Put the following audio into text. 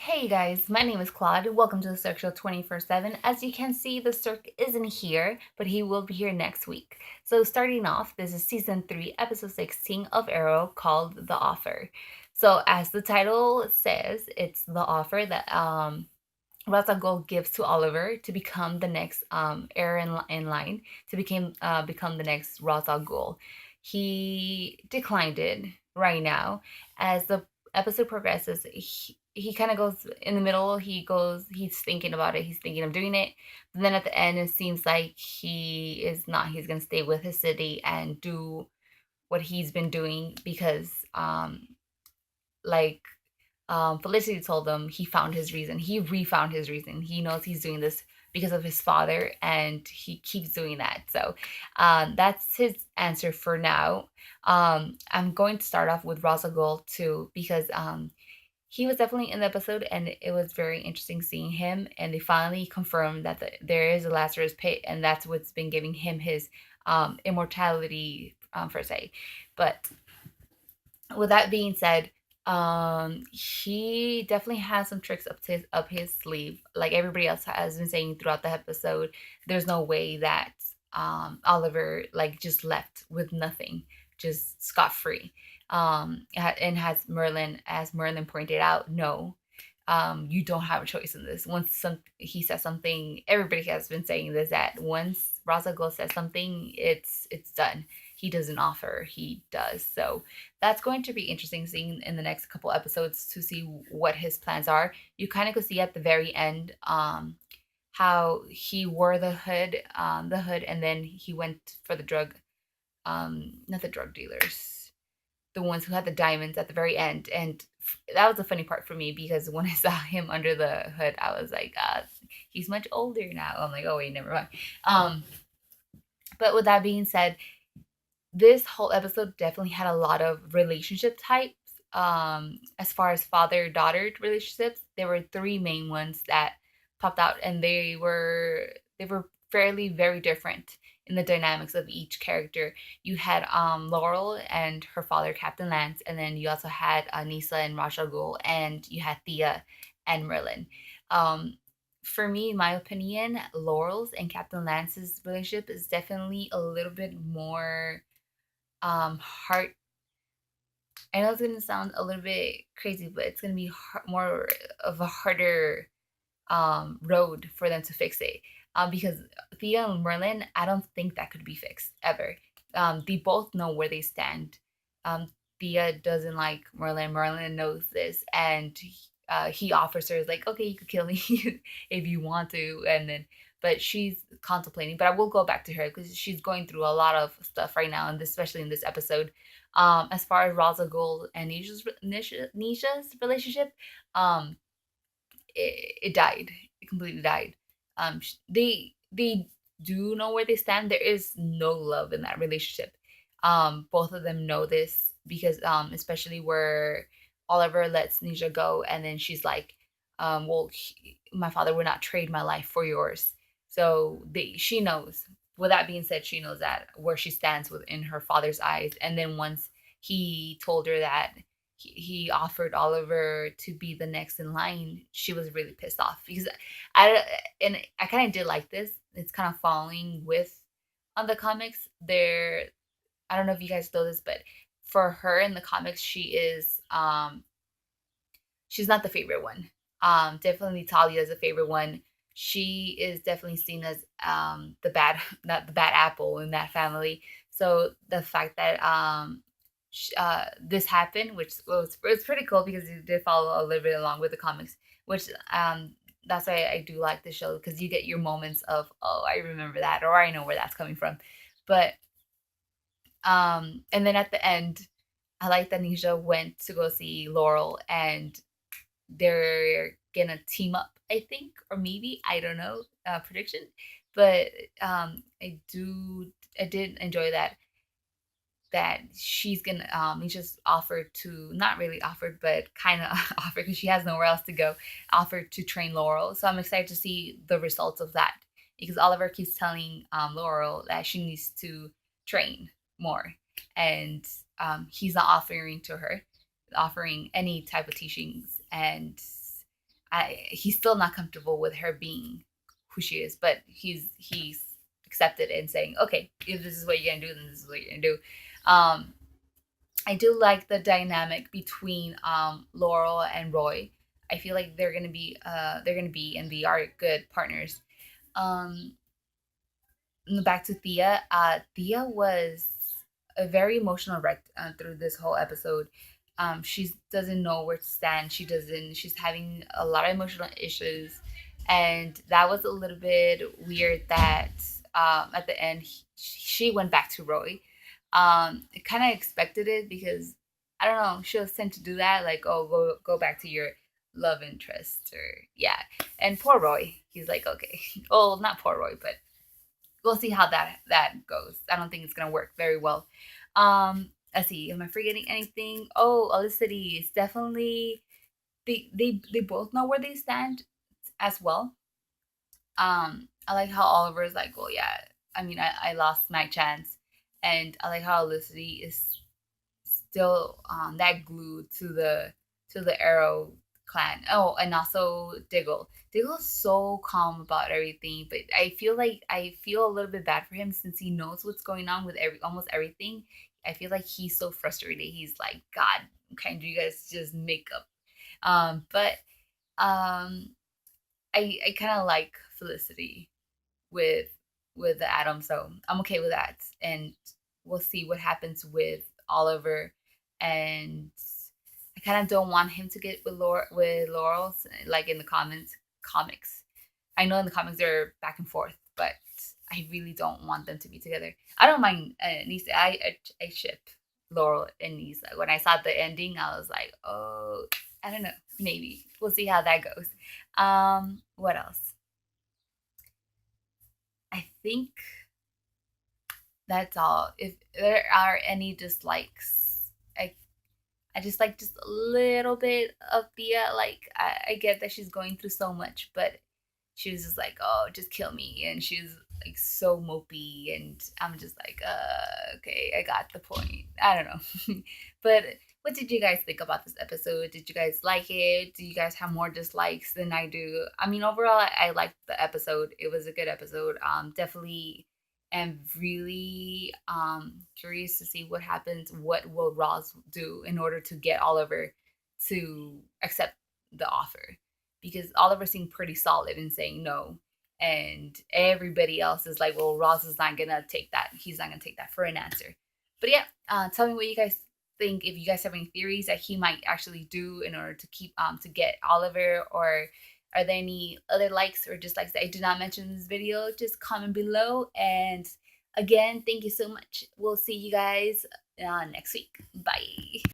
Hey guys, my name is Claude. Welcome to the Cirque Show 24/7. As you can see, the Cirque isn't here, but he will be here next week. So starting off, this is season 3, episode 16 of Arrow called The Offer. So as the title says, it's the offer that Ra's al Ghul gives to Oliver to become the next heir in line to become the next Ra's al Ghul. He declined it right now. As the episode progresses, he kind of goes in the middle. He's thinking about it. He's thinking of doing it. But then at the end, it seems like he is not. He's going to stay with his city and do what he's been doing because, like Felicity told him, he found his reason. He refound his reason. He knows he's doing this because of his father, and he keeps doing that. So that's his answer for now. I'm going to start off with Ra's al Ghul too, because he was definitely in the episode, and it was very interesting seeing him. And they finally confirmed that there is a Lazarus pit, and that's what's been giving him his immortality, per se. But with that being said, he definitely has some tricks up his sleeve. Like everybody else has been saying throughout the episode, there's no way that Oliver like just left with nothing, just scot free. And as Merlin pointed out, no, you don't have a choice in this. Once he says something, everybody has been saying this, that once Ra's al Ghul says something, it's done. He doesn't offer, he does. So that's going to be interesting seeing in the next couple episodes to see what his plans are. You kind of could see at the very end how he wore the hood, and then he went for the drug, not the drug dealers, the ones who had the diamonds at the very end. And that was the funny part for me, because when I saw him under the hood, I was like, he's much older now. I'm like, oh wait, never mind. But with that being said, this whole episode definitely had a lot of relationship types. As far as father-daughter relationships, there were three main ones that popped out, and they were fairly very different in the dynamics of each character. You had Laurel and her father, Captain Lance, and then you also had Nisa and Ra's al Ghul, and you had Thea and Merlin. Um, for me, in my opinion, Laurel's and Captain Lance's relationship is definitely a little bit more heart. I know it's gonna sound a little bit crazy, but it's gonna be more of a harder road for them to fix it. Because Thea and Merlin, I don't think that could be fixed ever. They both know where they stand. Um, Thea doesn't like Merlin. Merlin knows this, and he offers her, like, okay, you could kill me if you want to, and then. But she's contemplating. But I will go back to her because she's going through a lot of stuff right now, and especially in this episode. As far as Ra's al Ghul and Nisha's relationship, um, it died. It completely died. They do know where they stand. There is no love in that relationship. Both of them know this, because especially where Oliver lets Nisha go, and then she's like, well, my father would not trade my life for yours. So she knows. With that being said, she knows that where she stands within her father's eyes. And then once he told her that he offered Oliver to be the next in line, she was really pissed off, because I and I kind of did like this. It's kind of following with on the comics. I don't know if you guys know this, but for her in the comics, she's not the favorite one. Definitely Talia is the favorite one. She is definitely seen as the bad, not the bad apple in that family. So the fact that this happened, which was pretty cool, because you did follow a little bit along with the comics, which that's why I do like the show, because you get your moments of, oh, I remember that, or I know where that's coming from. But and then at the end, I like that Nisha went to go see Laurel, and they're gonna team up, I think, or maybe, I don't know, prediction. But I did enjoy that she's gonna he just offered to, not really offered, but kind of offered, because she has nowhere else to go, offered to train Laurel. So I'm excited to see the results of that, because Oliver keeps telling Laurel that she needs to train more, and he's not offering any type of teachings. And he's still not comfortable with her being who she is, but he's accepted it and saying, okay, if this is what you're gonna do, then this is what you're gonna do. Um, I do like the dynamic between Laurel and Roy. I feel like they're gonna be and they are good partners. Um, Back to Thea. Thea was a very emotional wreck through this whole episode. She doesn't know where to stand. She doesn't. She's having a lot of emotional issues, and that was a little bit weird. That at the end she went back to Roy. I kind of expected it because I don't know. She was sent to do that. Like, oh, go back to your love interest, or yeah. And poor Roy, he's like, okay, well, not poor Roy, but we'll see how that goes. I don't think it's gonna work very well. Let's see. Am I forgetting anything? Oh, Olicity is definitely they both know where they stand as well. I like how Oliver is like, well, yeah. I mean, I lost my chance, and I like how Olicity is still that glued to the Arrow clan. Oh, and also Diggle. Diggle's so calm about everything, but I feel a little bit bad for him since he knows what's going on with almost everything. I feel like he's so frustrated. He's like, God, can't you guys just make up? But I kind of like Felicity with the Atom, so I'm okay with that. And we'll see what happens with Oliver. And I kind of don't want him to get with Laurel, like in the comics. I know in the comics they're back and forth, but I really don't want them to be together. I don't mind Nisa. I ship Laurel and Nisa. When I saw the ending, I was like, oh, I don't know, maybe we'll see how that goes. What else? I think that's all. If there are any dislikes, I just like just a little bit of Thea. Like I get that she's going through so much, but she was just like, oh, just kill me, and she's like so mopey, and I'm just like, okay, I got the point. I don't know, but what did you guys think about this episode? Did you guys like it? Do you guys have more dislikes than I do? I mean, overall, I liked the episode. It was a good episode. Definitely am really curious to see what happens. What will Roz do in order to get Oliver to accept the offer? Because Oliver seemed pretty solid in saying no. And everybody else is like, well, Ross is not gonna take that. He's not gonna take that for an answer. But yeah, tell me what you guys think. If you guys have any theories that he might actually do in order to keep to get Oliver, or are there any other likes or dislikes that I did not mention in this video? Just comment below. And again, thank you so much. We'll see you guys next week. Bye.